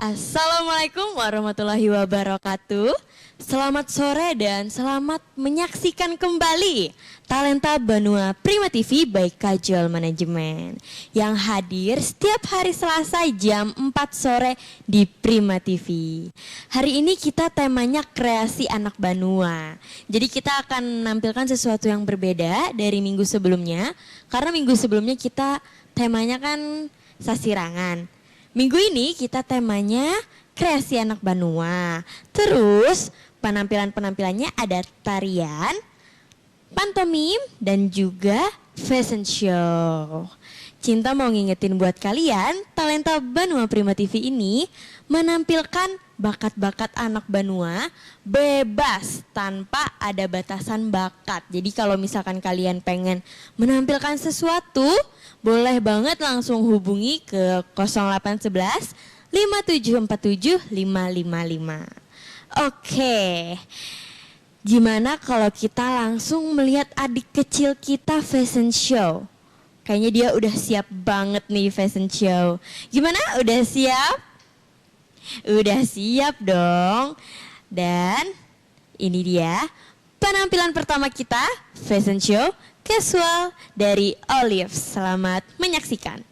Assalamualaikum warahmatullahi wabarakatuh. Selamat sore dan selamat menyaksikan kembali Talenta Banua Prima TV by Kajol Manajemen yang hadir setiap hari Selasa jam 4 sore di Prima TV. Hari ini kita temanya kreasi anak Banua. Jadi kita akan menampilkan sesuatu yang berbeda dari minggu sebelumnya. Karena minggu sebelumnya kita temanya kan sasirangan. Minggu ini kita temanya kreasi anak Banua. Terus penampilan-penampilannya ada tarian, pantomim, dan juga fashion show. Cinta mau ngingetin buat kalian, Talenta Banua Prima TV ini menampilkan bakat-bakat anak Banua bebas tanpa ada batasan bakat. Jadi kalau misalkan kalian pengen menampilkan sesuatu, boleh banget langsung hubungi ke 0811 5747 555. Oke, gimana kalau kita langsung melihat adik kecil kita fashion show? Kayaknya dia udah siap banget nih fashion show. Gimana, udah siap? Udah siap dong. Dan ini dia penampilan pertama kita, fashion show casual dari Olive. Selamat menyaksikan.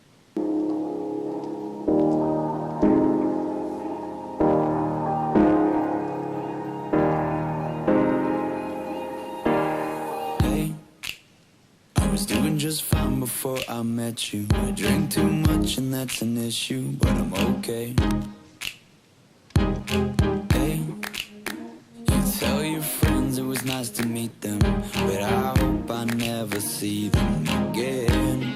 Doing just fine before I met you. I drink too much and that's an issue, but I'm okay. Hey, you tell your friends it was nice to meet them, but I hope I never see them again.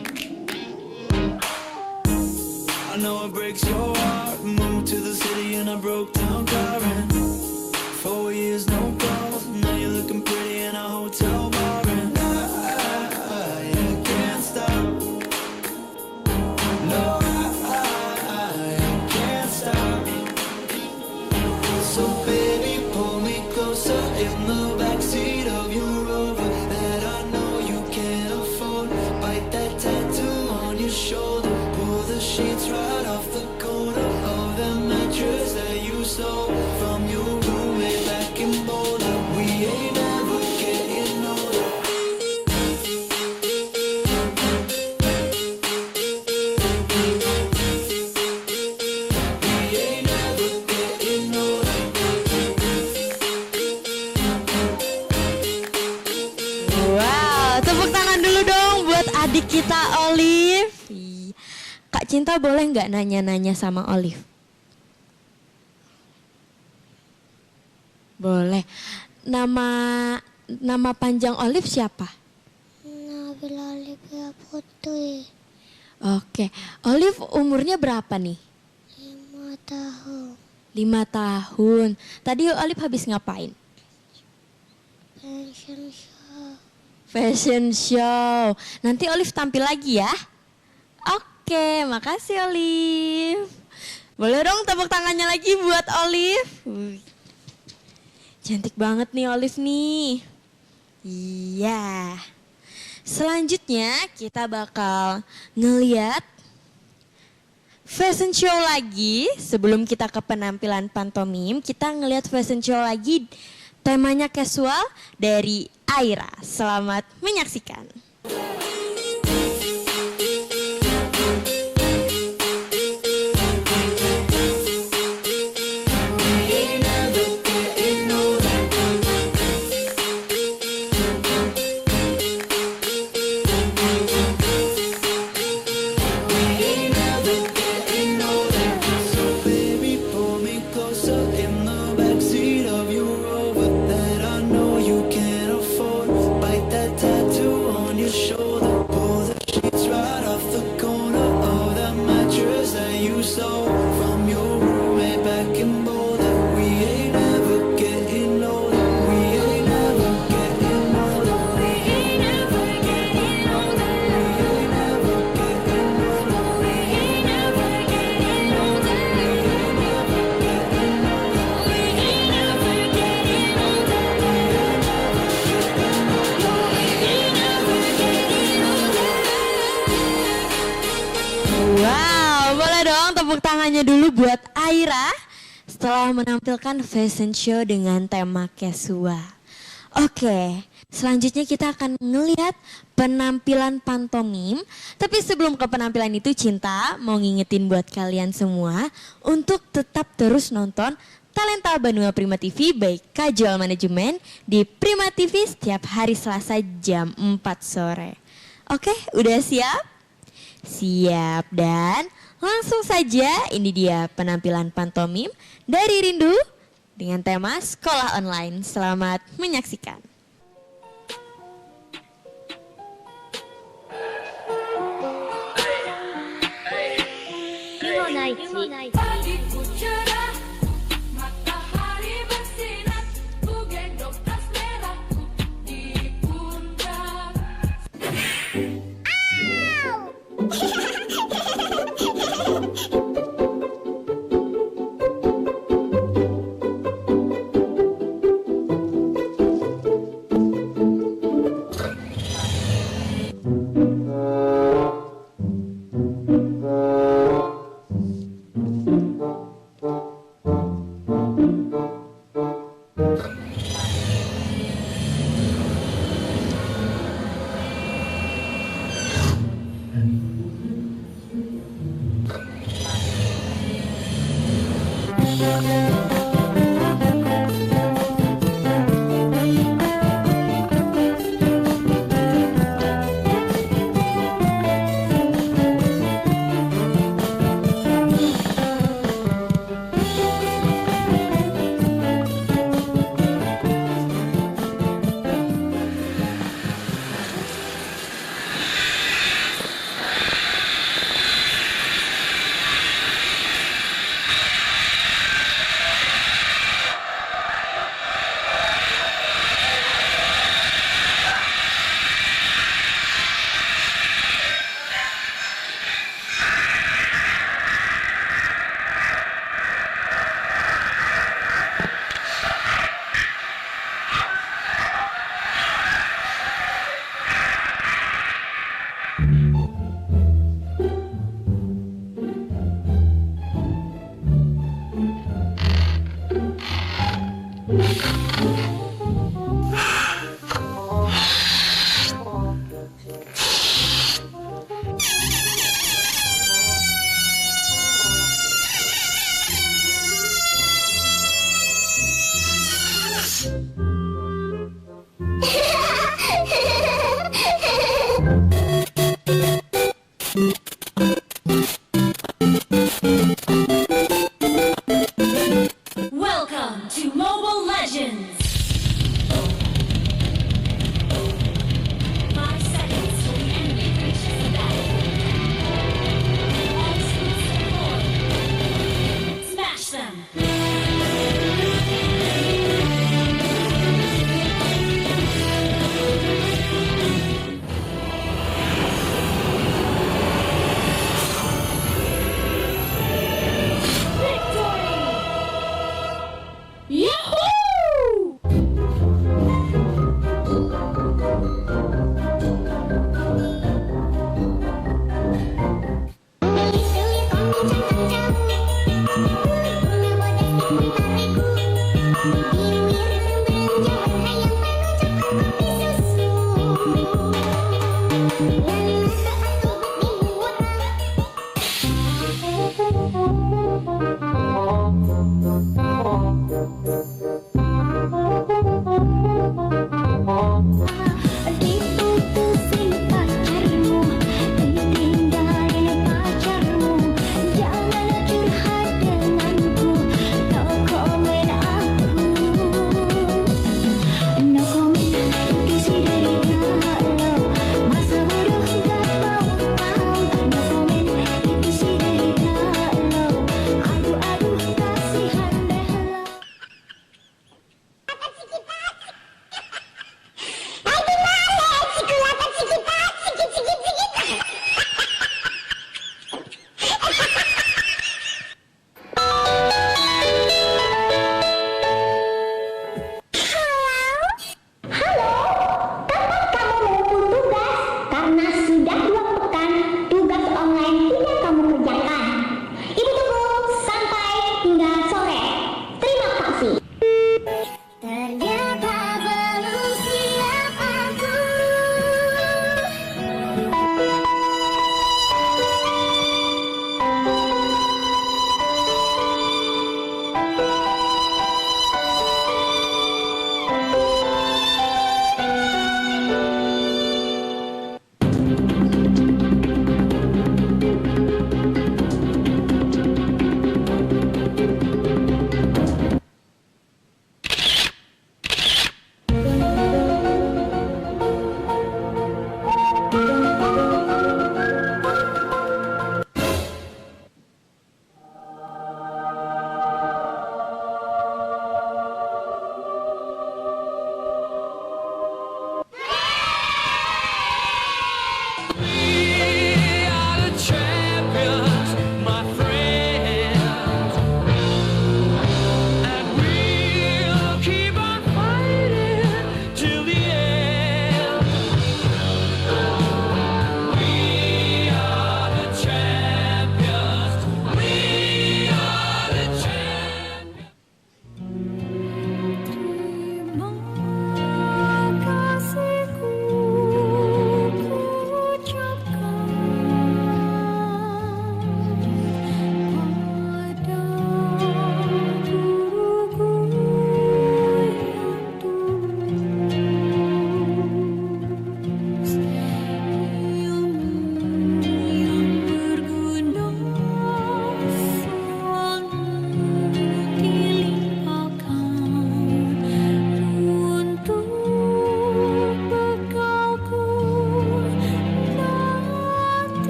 I know it breaks your heart. Moved to the city and I broke down crying. 4 years no calls, now you're looking pretty in a hotel bar. And no, I can't stop. So baby, pull me closer in the backseat of your Rover that I know you can't afford. Bite that tattoo on your shoulder. Pull the sheets right off the corner of the mattress that you stole from your roommate back in Boulder. We ain't never getting older. Adik kita Olive. Kak Cinta boleh nggak nanya-nanya sama Olive? Boleh. Nama panjang Olive siapa? Nabila Olivia Putri. Oke. Olive umurnya berapa nih? 5 tahun. 5 tahun. Tadi Olive habis ngapain? Fashion show. Fashion show. Nanti Olive tampil lagi ya. Oke, makasih Olive. Boleh dong tepuk tangannya lagi buat Olive. Cantik banget nih Olive nih. Iya. Selanjutnya kita bakal ngeliat fashion show lagi. Sebelum kita ke penampilan pantomim, kita ngeliat fashion show lagi. Temanya casual dari Aira. Selamat menyaksikan. That tattoo on your dulu buat Aira setelah menampilkan fashion show dengan tema casual. Oke, selanjutnya kita akan ngelihat penampilan pantomim. Tapi sebelum ke penampilan itu, Cinta mau ngingetin buat kalian semua untuk tetap terus nonton Talenta Banua Prima TV by Kajol Manajemen di Prima TV setiap hari Selasa jam 4 sore. Oke, udah siap? Siap, dan langsung saja ini dia penampilan pantomim dari Rindu dengan tema sekolah online. Selamat menyaksikan. Pagiku cerah, matahari bersinar, ku gendong tas merahku di pundak. Welcome to Mobile Legends!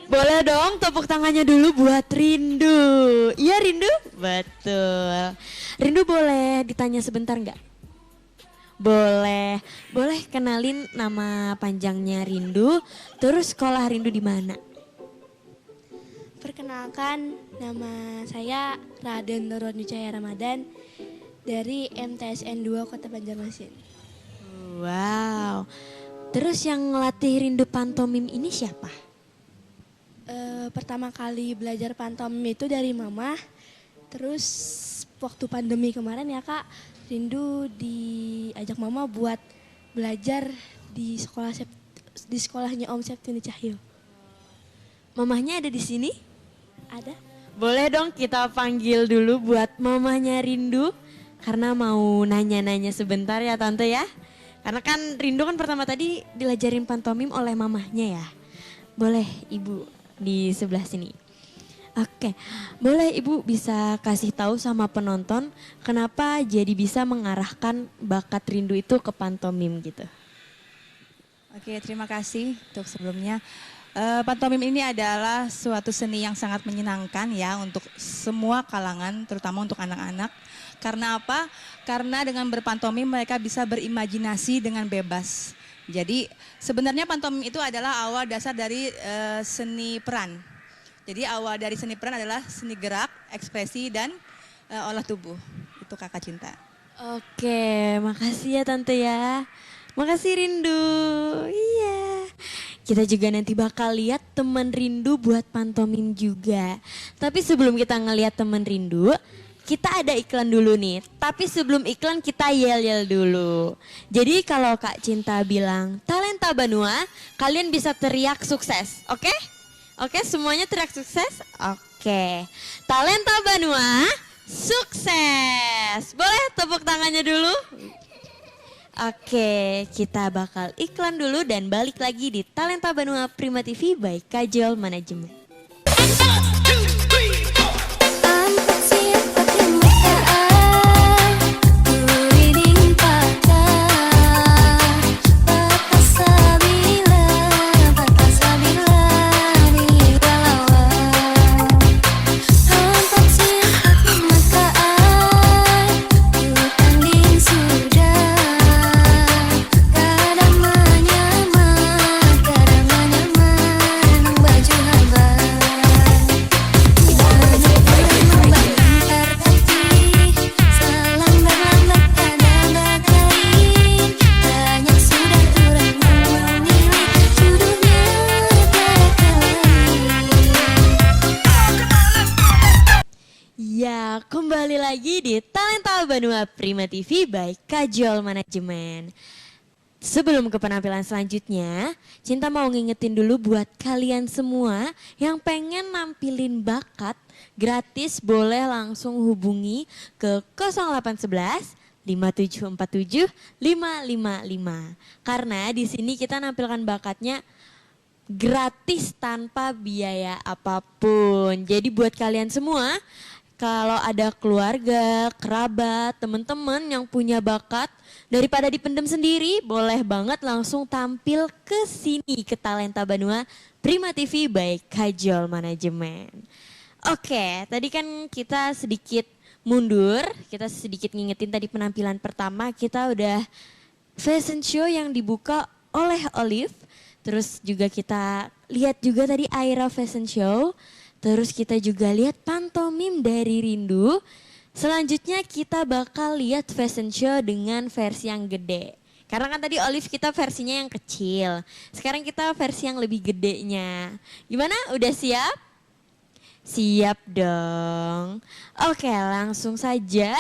Boleh dong tepuk tangannya dulu buat Rindu. Iya Rindu? Betul. Rindu boleh ditanya sebentar nggak? Boleh. Boleh kenalin nama panjangnya Rindu, terus sekolah Rindu di mana? Perkenalkan, nama saya Raden Nurul Wijaya Ramadan dari MTSN 2 Kota Banjarmasin. Wow. Terus yang ngelatih Rindu pantomim ini siapa? Pertama kali belajar pantomim itu dari mama. Terus waktu pandemi kemarin ya Kak, Rindu diajak mama buat belajar di sekolahnya Om Septini Cahyo. Mamahnya ada di sini? Ada? Boleh dong kita panggil dulu buat mamahnya Rindu. Karena mau nanya-nanya sebentar ya Tante ya. Karena kan Rindu kan pertama tadi dilajarin pantomim oleh mamahnya ya. Boleh Ibu di sebelah sini. Oke, boleh Ibu bisa kasih tahu sama penonton kenapa jadi bisa mengarahkan bakat Rindu itu ke pantomim gitu? Oke, terima kasih untuk sebelumnya. Pantomim ini adalah suatu seni yang sangat menyenangkan ya untuk semua kalangan, terutama untuk anak-anak. Karena apa? Karena dengan berpantomim mereka bisa berimajinasi dengan bebas. Jadi sebenarnya pantomim itu adalah awal dasar dari seni peran. Jadi awal dari seni peran adalah seni gerak, ekspresi, dan olah tubuh. Itu Kakak Cinta. Oke, makasih ya Tante ya. Makasih Rindu. Iya. Kita juga nanti bakal lihat teman Rindu buat pantomim juga. Tapi sebelum kita ngelihat teman Rindu, kita ada iklan dulu nih. Tapi sebelum iklan kita yel-yel dulu. Jadi kalau Kak Cinta bilang talenta Banua, kalian bisa teriak sukses, oke? Oke, semuanya teriak sukses? Oke. Talenta Banua, sukses. Boleh tepuk tangannya dulu? Oke, kita bakal iklan dulu dan balik lagi di Talenta Banua Prima TV by Kajol Manajemen. Ya, kembali lagi di Talenta Banua Prima TV by Kajol Manajemen. Sebelum ke penampilan selanjutnya, Cinta mau ngingetin dulu buat kalian semua yang pengen nampilin bakat, gratis boleh langsung hubungi ke 0811 5747 555. Karena di sini kita nampilkan bakatnya gratis tanpa biaya apapun. Jadi buat kalian semua, kalau ada keluarga, kerabat, teman-teman yang punya bakat, daripada dipendem sendiri, boleh banget langsung tampil ke sini ke Talenta Banua Prima TV by Kajol Manajemen. Oke, tadi kan kita sedikit mundur, kita sedikit ngingetin tadi penampilan pertama, kita udah fashion show yang dibuka oleh Olive, terus juga kita lihat juga tadi Aira Fashion Show. Terus kita juga lihat pantomim dari Rindu. Selanjutnya kita bakal lihat fashion show dengan versi yang gede. Karena kan tadi Olive kita versinya yang kecil. Sekarang kita versi yang lebih gedenya. Gimana? Udah siap? Siap dong. Oke, langsung saja.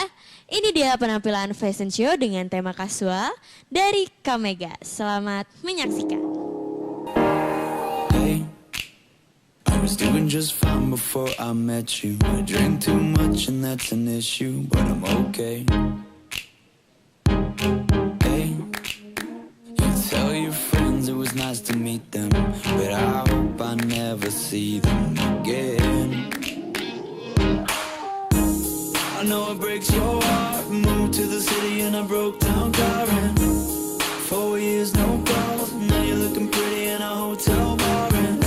Ini dia penampilan fashion show dengan tema kasual dari Kamega. Selamat menyaksikan. I was doing just fine before I met you. I drink too much and that's an issue, but I'm okay. Hey, you tell your friends it was nice to meet them, but I hope I never see them again. I know it breaks your heart. Moved to the city and I broke down crying. 4 years no calls, now you're looking pretty in a hotel bar, and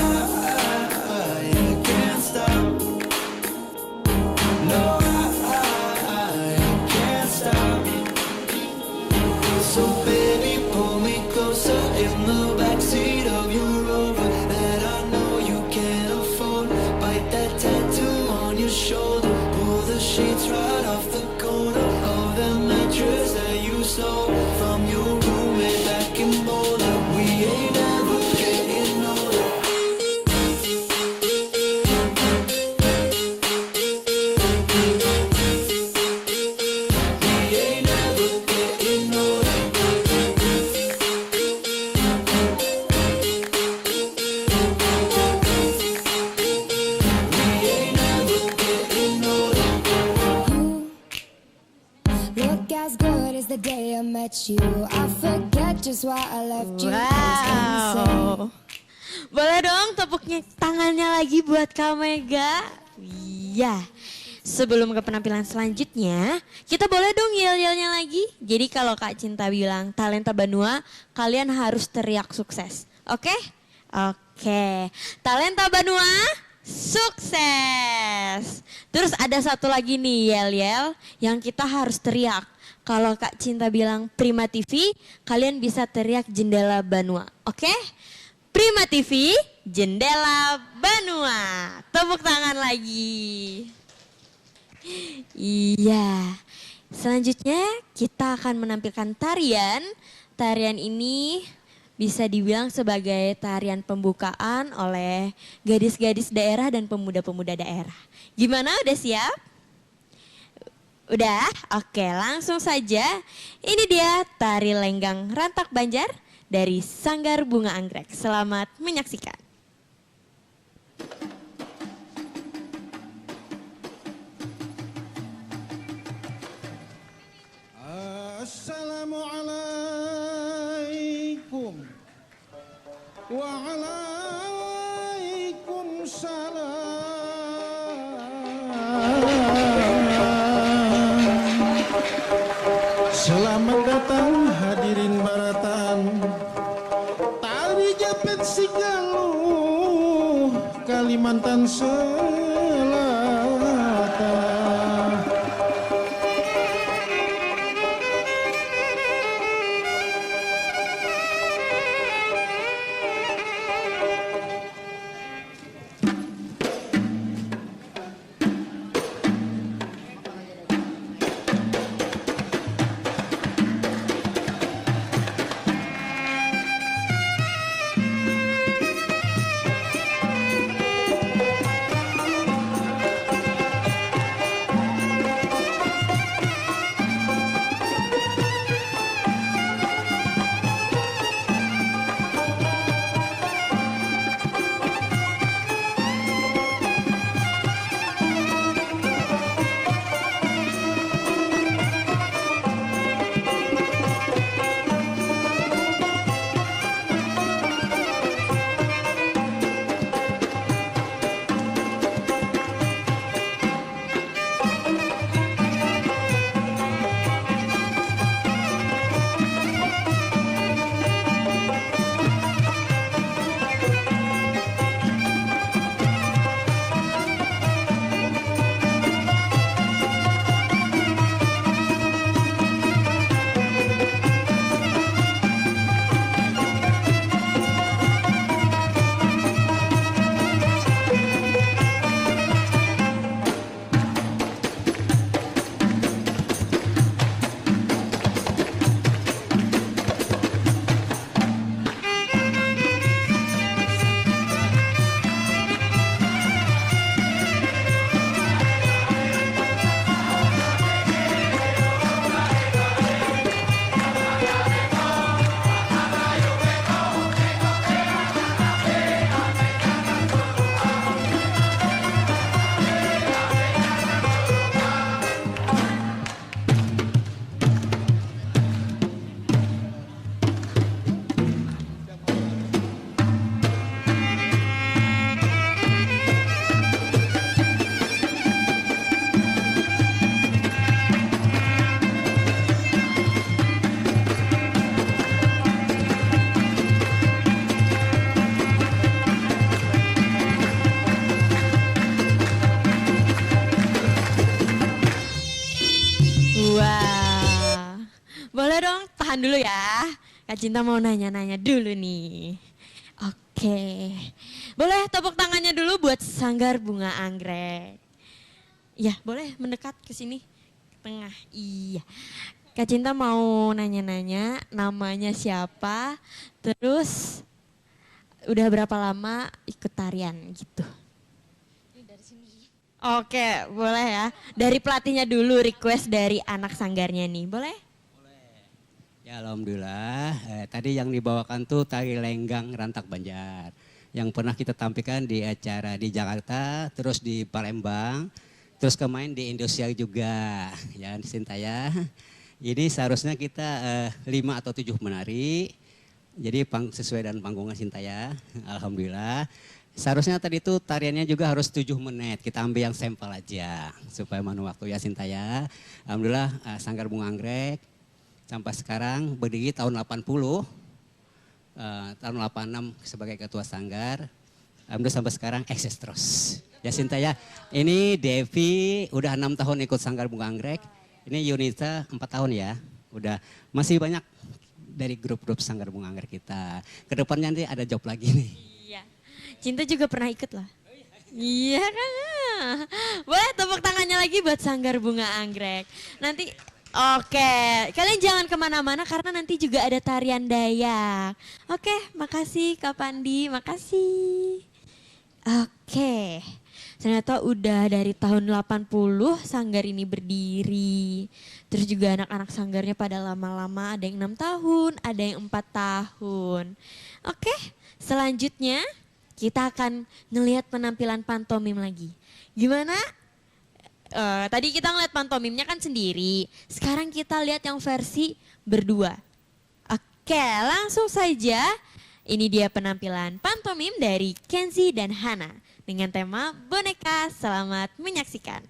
forget you. I forget just why I left you. Wow. Boleh dong tepuknya tangannya lagi buat Kak Mega. Iya. Sebelum ke penampilan selanjutnya, kita boleh dong yel-yelnya lagi. Jadi kalau Kak Cinta bilang talenta Banua, kalian harus teriak sukses. Oke? Oke. Talenta Banua, sukses. Terus ada satu lagi nih yel-yel yang kita harus teriak. Kalau Kak Cinta bilang Prima TV, kalian bisa teriak Jendela Banua. Oke? Prima TV, Jendela Banua. Tepuk tangan lagi. Iya. Selanjutnya kita akan menampilkan tarian. Tarian ini bisa dibilang sebagai tarian pembukaan oleh gadis-gadis daerah dan pemuda-pemuda daerah. Gimana, udah siap? Udah? Oke, langsung saja. Ini dia tari lenggang Rantak Banjar dari Sanggar Bunga Anggrek. Selamat menyaksikan. Assalamualaikum Waalaikumsalam. Selamat datang hadirin baratan tari Japet Sigaluh Kalimantan Selatan. Wah, boleh dong tahan dulu ya. Kak Cinta mau nanya-nanya dulu nih. Oke, boleh tepuk tangannya dulu buat Sanggar Bunga Anggrek. Ya, boleh mendekat ke sini, ke tengah. Iya. Kak Cinta mau nanya-nanya namanya siapa, terus udah berapa lama ikut tarian gitu. Oke, boleh ya. Dari pelatihnya dulu, request dari anak sanggarnya nih, boleh? Ya alhamdulillah, tadi yang dibawakan tuh tari lenggang Rantak Banjar. Yang pernah kita tampilkan di acara di Jakarta, terus di Palembang, terus kemarin di Indosiar juga. Ya Sinta ya. Ini seharusnya kita 5 atau 7 menari. Jadi sesuai dengan panggungan Sintaya, alhamdulillah. Seharusnya tadi itu tariannya juga harus 7 menit. Kita ambil yang sampel aja supaya manu waktu ya Sintaya. Alhamdulillah Sanggar Bunga Anggrek sampai sekarang berdiri tahun 80. Tahun 86 sebagai ketua sanggar. Alhamdulillah sampai sekarang eksis terus. Ya Sintaya, ini Devi udah 6 tahun ikut Sanggar Bunga Anggrek. Ini Yunita 4 tahun ya. Udah masih banyak dari grup-grup Sanggar Bunga Anggrek kita. Kedepannya nanti ada job lagi nih. Iya. Cinta juga pernah ikut lah. Iya kan. Boleh tepuk tangannya lagi buat Sanggar Bunga Anggrek. Nanti oke, kalian jangan kemana-mana karena nanti juga ada tarian Dayak. Oke, makasih Kak Pandi, makasih. Oke, ternyata udah dari tahun 80 sanggar ini berdiri. Terus juga anak-anak sanggarnya pada lama-lama, ada yang 6 tahun, ada yang 4 tahun. Oke, selanjutnya kita akan ngelihat penampilan pantomim lagi. Gimana? Tadi kita ngeliat pantomimnya kan sendiri. Sekarang kita lihat yang versi berdua. Oke, langsung saja. Ini dia penampilan pantomim dari Kenzi dan Hana dengan tema boneka. Selamat menyaksikan.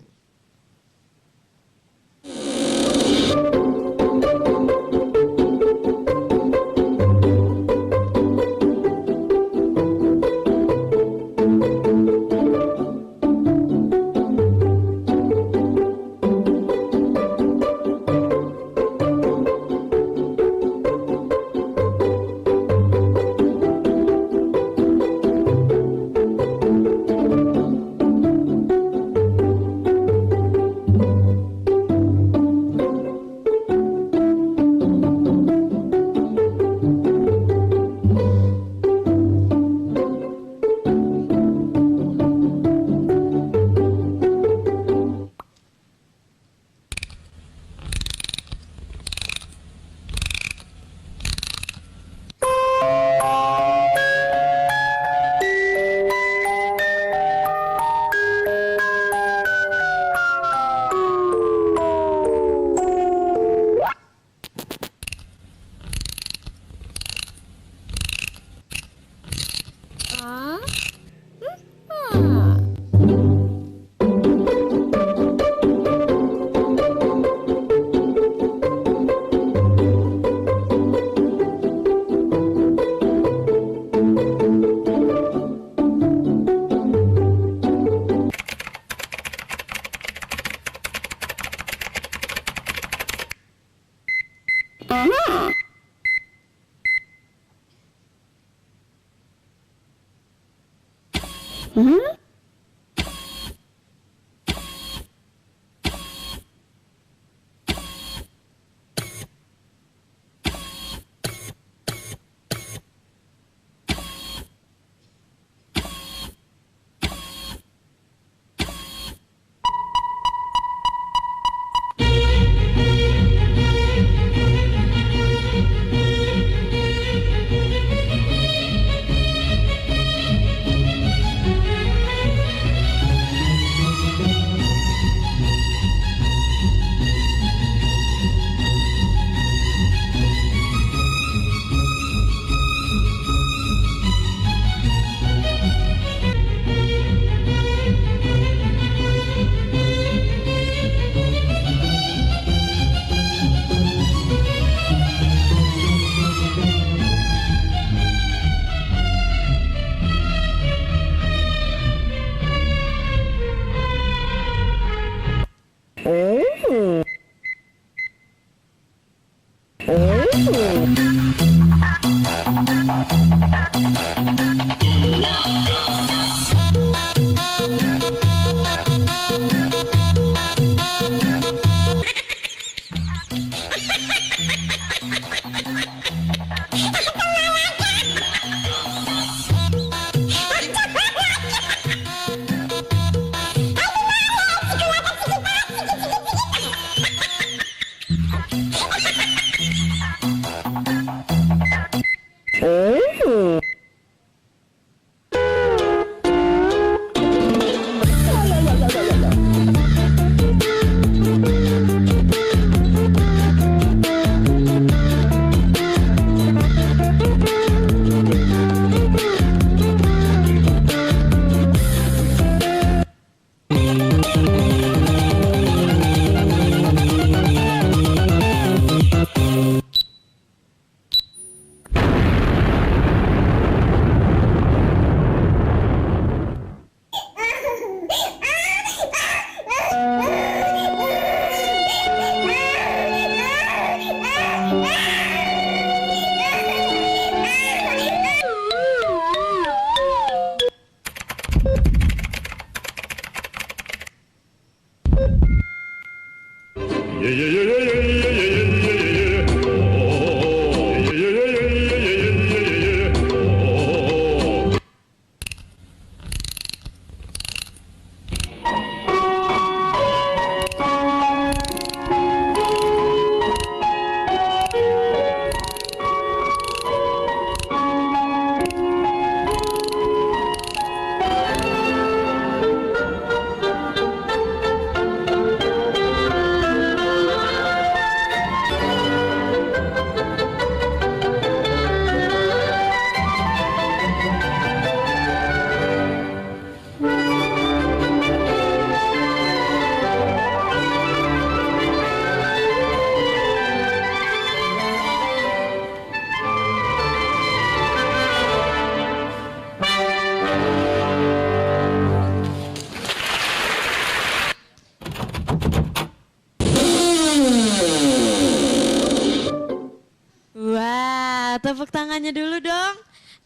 Wah, tepuk tangannya dulu dong.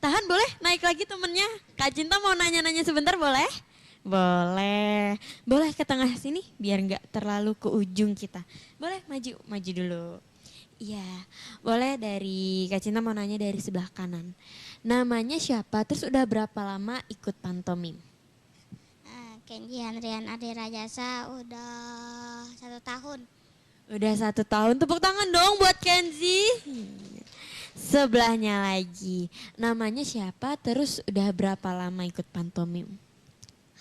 Tahan boleh, naik lagi temennya. Kak Cinta mau nanya-nanya sebentar boleh? Boleh. Boleh ke tengah sini biar nggak terlalu ke ujung kita. Boleh maju dulu. Iya, boleh dari Kak Cinta mau nanya dari sebelah kanan. Namanya siapa? Terus udah berapa lama ikut pantomim? Kenji Andrian Ade Rajasa udah 1 tahun. Udah 1 tahun, tepuk tangan dong buat Kenzi. Sebelahnya lagi, namanya siapa? Terus udah berapa lama ikut pantomim?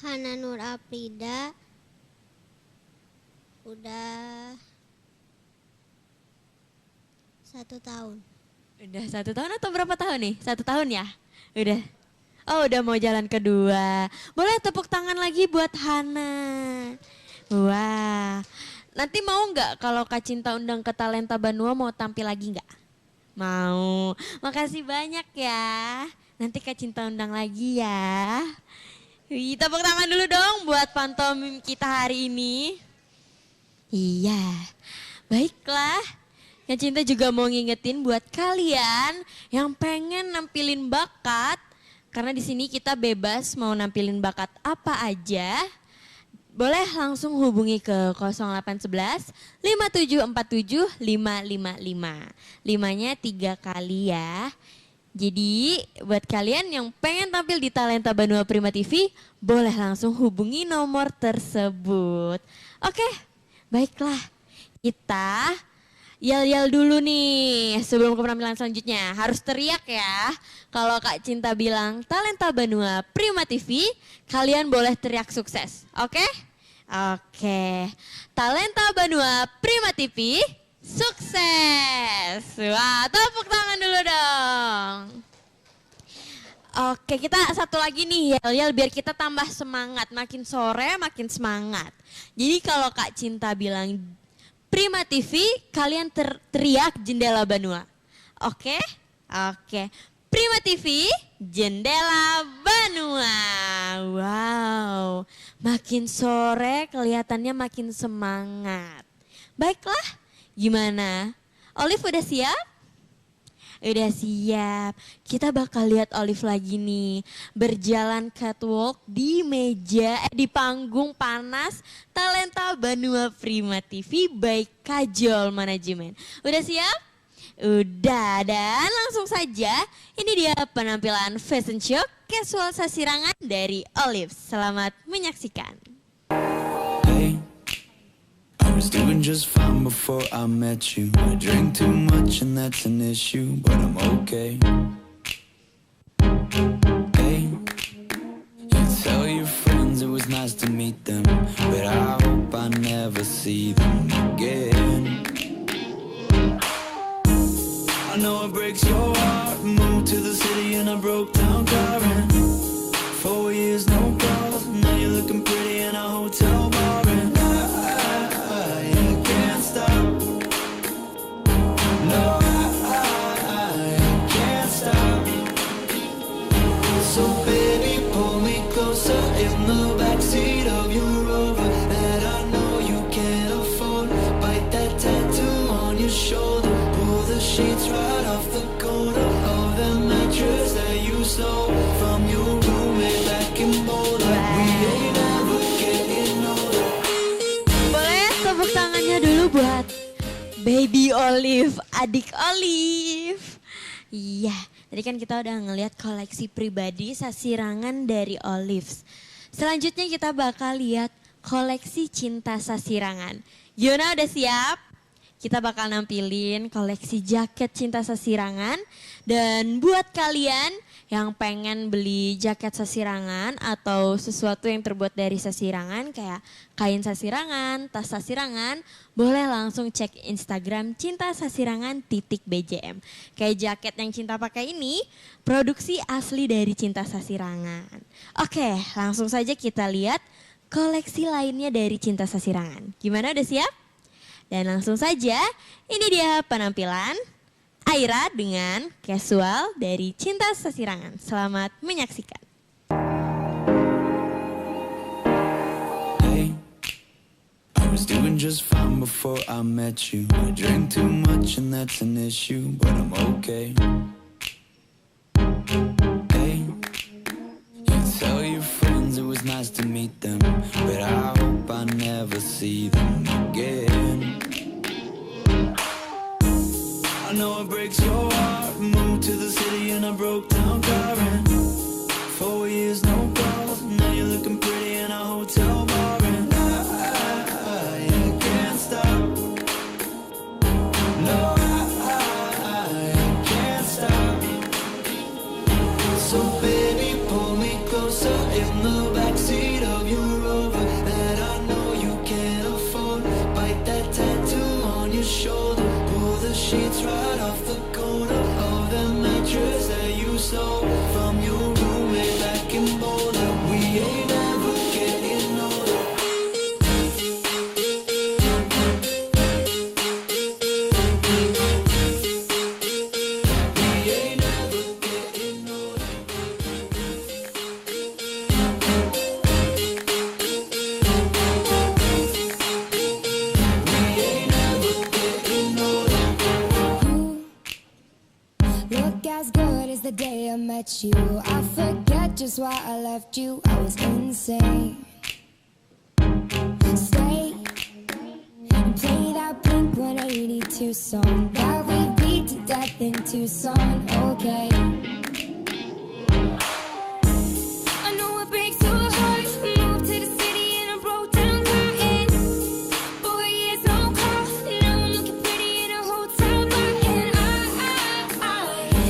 Hana Nur Aprida udah 1 tahun. Udah 1 tahun atau berapa tahun nih? 1 tahun ya? Udah. Oh udah mau jalan kedua. Boleh tepuk tangan lagi buat Hana. Wah. Nanti mau nggak kalau Kak Cinta undang ke Talenta Banua mau tampil lagi nggak? Mau. Makasih banyak ya. Nanti Kak Cinta undang lagi ya. Wih, tepuk tangan dulu dong buat pantomim kita hari ini. Iya. Baiklah. Kak Cinta juga mau ngingetin buat kalian yang pengen nampilin bakat. Karena di sini kita bebas mau nampilin bakat apa aja. Boleh langsung hubungi ke 0811 5747 555. 5-nya 3 kali ya. Jadi buat kalian yang pengen tampil di Talenta Banua Prima TV, boleh langsung hubungi nomor tersebut. Oke, baiklah. Kita yel-yel dulu nih sebelum ke penampilan selanjutnya. Harus teriak ya. Kalau Kak Cinta bilang Talenta Banua Prima TV, kalian boleh teriak sukses. Oke? Oke. Talenta Banua Prima TV, sukses. Wah, tepuk tangan dulu dong. Oke, kita satu lagi nih yel-yel biar kita tambah semangat. Makin sore makin semangat. Jadi kalau Kak Cinta bilang Prima TV, kalian teriak Jendela Banua. Oke? Oke. Prima TV, Jendela Banua. Wow. Makin sore kelihatannya makin semangat. Baiklah, gimana? Olive udah siap? Udah siap. Kita bakal lihat Olive lagi nih. Berjalan catwalk di meja, di panggung panas Talenta Banua Prima TV by Kajol Manajemen. Udah siap? Udah, dan langsung saja ini dia penampilan fashion show casual sasirangan dari Olive. Selamat menyaksikan. Hey, I was doing just fine before I met you. I drink too much and that's an issue, but I'm okay. Hey, you tell your friends it was nice to meet them, but I hope I never see them again. I know it breaks your heart. Moved to the city in a broke down car and 4 years no calls. Now you're looking pretty in a hotel bar and I can't stop. No, I can't stop. So baby, pull me closer in the backseat of your Rover that I know you can't afford. Bite that tattoo on your shoulder. Pull the sheets right off the corner of the mattress that you slept Baby Olive, adik Olive. Iya, tadi kan kita udah ngelihat koleksi pribadi sasirangan dari Olive. Selanjutnya kita bakal lihat koleksi cinta sasirangan. Gimana, udah siap? Kita bakal nampilin koleksi jaket cinta sasirangan. Dan buat kalian yang pengen beli jaket sasirangan atau sesuatu yang terbuat dari sasirangan kayak kain sasirangan, tas sasirangan, boleh langsung cek Instagram cintasasirangan.bjm. Kayak jaket yang Cinta pakai ini, produksi asli dari Cinta Sasirangan. Oke, langsung saja kita lihat koleksi lainnya dari Cinta Sasirangan. Gimana, udah siap? Dan langsung saja, ini dia penampilan Aira dengan casual dari Cinta Sasirangan. Selamat menyaksikan. Hey, I was doing just fine before I met you. I drink too much and that's an issue, but I'm okay. Hey, you tell your friends it was nice to meet them, but I hope I never see them again. I know it breaks your heart. Moved to the city and I broke down crying. 4 years no calls. Now you're looking pretty in a hotel bar, and I can't stop. No, I can't stop. So baby, pull me closer in the backseat of your Rover that I know you can't afford. Bite that tattoo on your shoulder. Pull the sheets right off the corner of the mattress that you stole from your roommate back in Boulder. We ain't ever getting older. We ain't ever getting older. We ain't ever getting older. Look as good as the day I met you. I forget just why I left you. I was insane. Stay and play that Blink 182 song that we beat to death in Tucson. Okay. I know it breaks your heart. Moved to the city and I broke down crying. 4 years no call. Now I'm looking pretty in a hotel bar, and I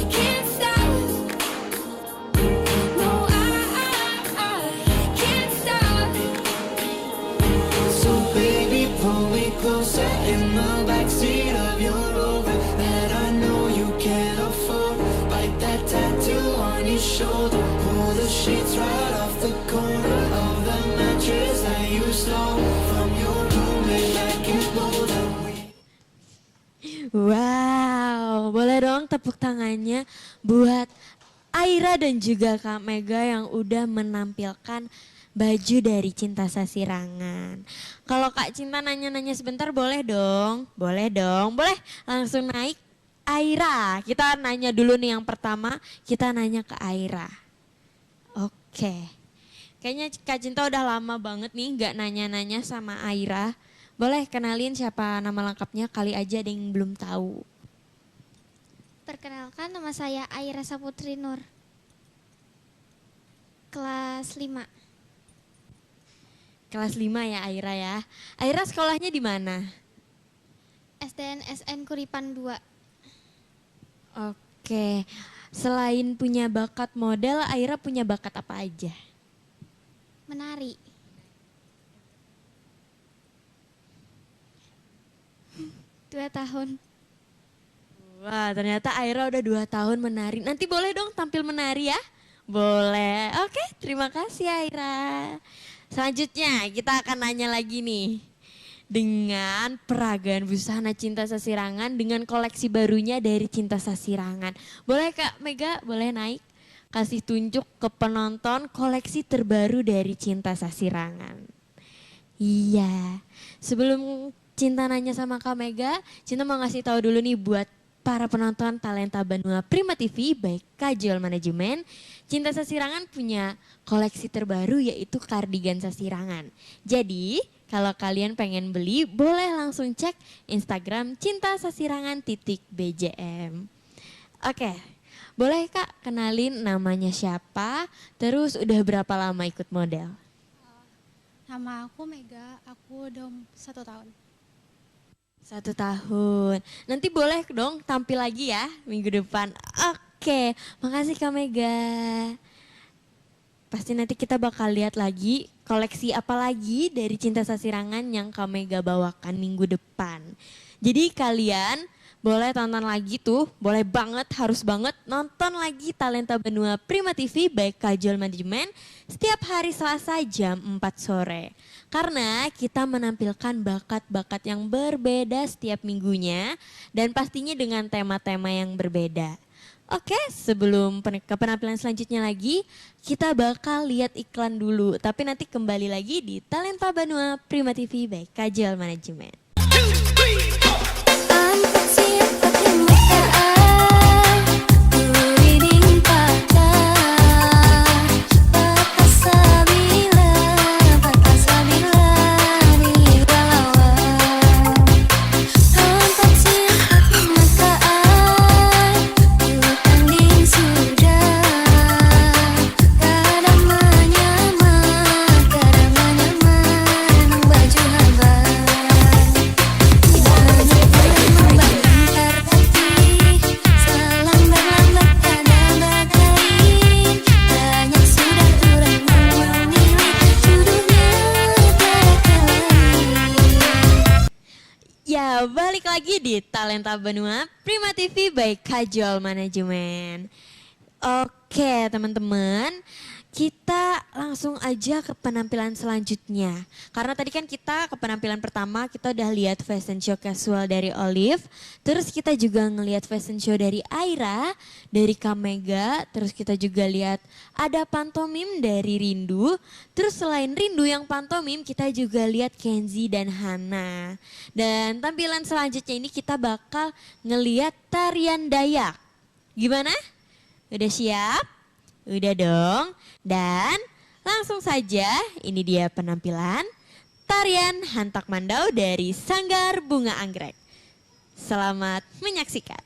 can't stop. No, I can't stop. So baby, pull me closer in the backseat of your Rover that I know you can't afford. Bite that tattoo on your shoulder. Pull the sheets right off the corner of the mattress that you stole from your roommate back in Boulder. Wow, boleh dong tepuk tangannya buat Aira dan juga Kak Mega yang udah menampilkan baju dari Cinta Sasirangan. Kalau Kak Cinta nanya-nanya sebentar boleh dong? Boleh dong, boleh langsung naik. Aira, kita nanya dulu nih yang pertama, kita nanya ke Aira. Oke, kayaknya Kak Cinta udah lama banget nih gak nanya-nanya sama Aira. Boleh kenalin siapa nama lengkapnya, kali aja ada yang belum tahu. Perkenalkan, nama saya Aira Saputri Nur. Kelas 5. Kelas 5 ya Aira ya. Aira sekolahnya di mana? SDN SN Kuripan 2. Oke, selain punya bakat model, Aira punya bakat apa aja? Menari. Dua tahun. Wah, ternyata Aira udah 2 tahun menari. Nanti boleh dong tampil menari ya? Boleh. Oke, terima kasih Aira. Selanjutnya kita akan nanya lagi nih. Dengan peragaan busana Cinta Sasirangan dengan koleksi barunya dari Cinta Sasirangan. Boleh Kak Mega, boleh naik? Kasih tunjuk ke penonton koleksi terbaru dari Cinta Sasirangan. Iya, sebelum Cinta nanya sama Kak Mega, Cinta mau ngasih tahu dulu nih buat para penonton Talenta Banua Prima TV baik Kajol Manajemen. Cinta Sasirangan punya koleksi terbaru yaitu kardigan sasirangan. Jadi Kalau kalian pengen beli, boleh langsung cek Instagram cintasasirangan.bjm. Oke, boleh Kak kenalin namanya siapa, terus udah berapa lama ikut model? Nama aku Mega, aku udah 1 tahun. 1 tahun. Nanti boleh dong tampil lagi ya minggu depan. Oke, makasih Kak Mega. Pasti nanti kita bakal lihat lagi koleksi apa lagi dari Cinta Sasirangan yang Kak Mega bawakan minggu depan. Jadi kalian boleh tonton lagi tuh, boleh banget, harus banget nonton lagi Talenta Benua Prima TV by Kajol Manajemen setiap hari Selasa jam 4 sore. Karena kita menampilkan bakat-bakat yang berbeda setiap minggunya dan pastinya dengan tema-tema yang berbeda. Oke, sebelum ke penampilan selanjutnya lagi, kita bakal lihat iklan dulu. Tapi nanti kembali lagi di Talenta Benua Prima TV by Kajol Manajemen. Ya, balik lagi di Talenta Benua Prima TV by Kajol Manajemen. Oke, teman-teman, kita langsung aja ke penampilan selanjutnya. Karena tadi kan kita ke penampilan pertama kita udah lihat fashion show casual dari Olive. Terus kita juga ngelihat fashion show dari Aira, dari Kamega. Terus kita juga lihat ada pantomim dari Rindu. Terus selain Rindu yang pantomim kita juga lihat Kenzi dan Hana. Dan tampilan selanjutnya ini kita bakal ngelihat tarian Dayak. Gimana? Udah siap? Udah dong. Dan langsung saja ini dia penampilan tarian Hantak Mandau dari Sanggar Bunga Anggrek. Selamat menyaksikan.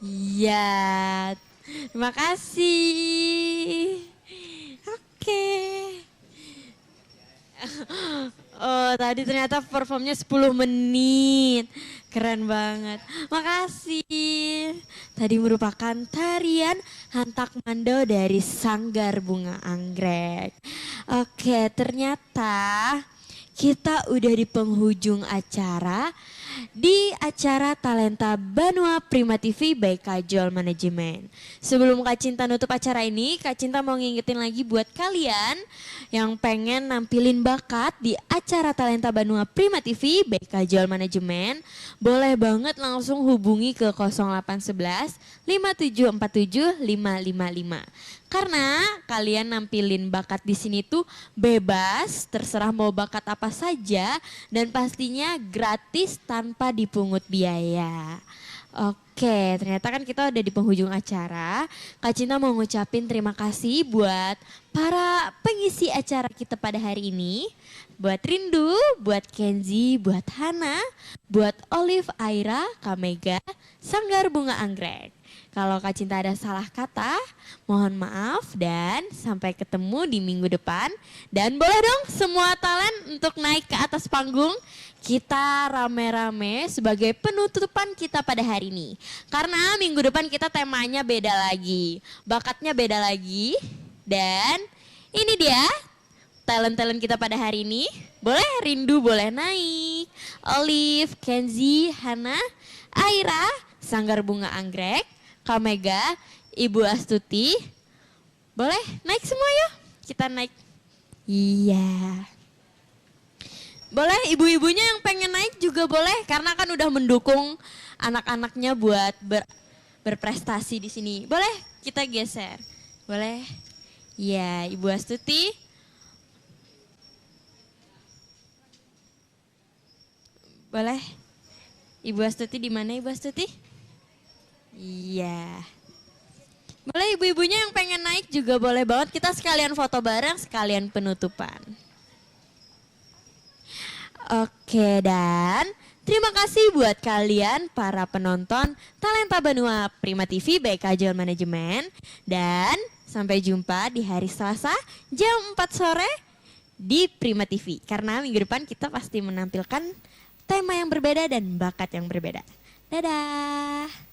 Iya. Terima kasih. Oke. Oh, tadi ternyata performnya 10 menit. Keren banget. Makasih. Tadi merupakan tarian Hantak Mando dari Sanggar Bunga Anggrek. Oke, ternyata kita udah di penghujung acara. Di acara Talenta Banua Prima TV by Kajol Manajemen. Sebelum Kak Cinta nutup acara ini, Kak Cinta mau ngingetin lagi buat kalian yang pengen nampilin bakat di acara Talenta Banua Prima TV by Kajol Manajemen, boleh banget langsung hubungi ke 0811 5747 555. Karena kalian nampilin bakat di sini tuh bebas, terserah mau bakat apa saja dan pastinya gratis tanpa dipungut biaya. Oke, ternyata kan kita udah di penghujung acara. Kak Cinta mau ngucapin terima kasih buat para pengisi acara kita pada hari ini. Buat Rindu, buat Kenzi, buat Hana, buat Olive, Aira, Kamega, Sanggar Bunga Anggrek. Kalau Kak Cinta ada salah kata, mohon maaf dan sampai ketemu di minggu depan. Dan boleh dong semua talent untuk naik ke atas panggung. Kita rame-rame sebagai penutupan kita pada hari ini. Karena minggu depan kita temanya beda lagi. Bakatnya beda lagi. Dan ini dia talent-talent kita pada hari ini. Boleh Rindu boleh naik. Olive, Kenzi, Hana, Aira, Sanggar Bunga Anggrek, Kamega, Ibu Astuti. Boleh naik semua yuk. Kita naik. Iya. Boleh ibu-ibunya yang pengen naik juga boleh. Karena kan udah mendukung anak-anaknya buat berprestasi di sini. Boleh kita geser. Boleh. Iya, Ibu Astuti. Boleh. Ibu Astuti di mana Ibu Astuti? Iya. Boleh ibu-ibunya yang pengen naik juga boleh banget. Kita sekalian foto bareng, sekalian penutupan. Oke, dan terima kasih buat kalian para penonton Talenta Banua Prima TV by Kajol Manajemen. Dan sampai jumpa di hari Selasa jam 4 sore di Prima TV. Karena minggu depan kita pasti menampilkan tema yang berbeda dan bakat yang berbeda. Dadah.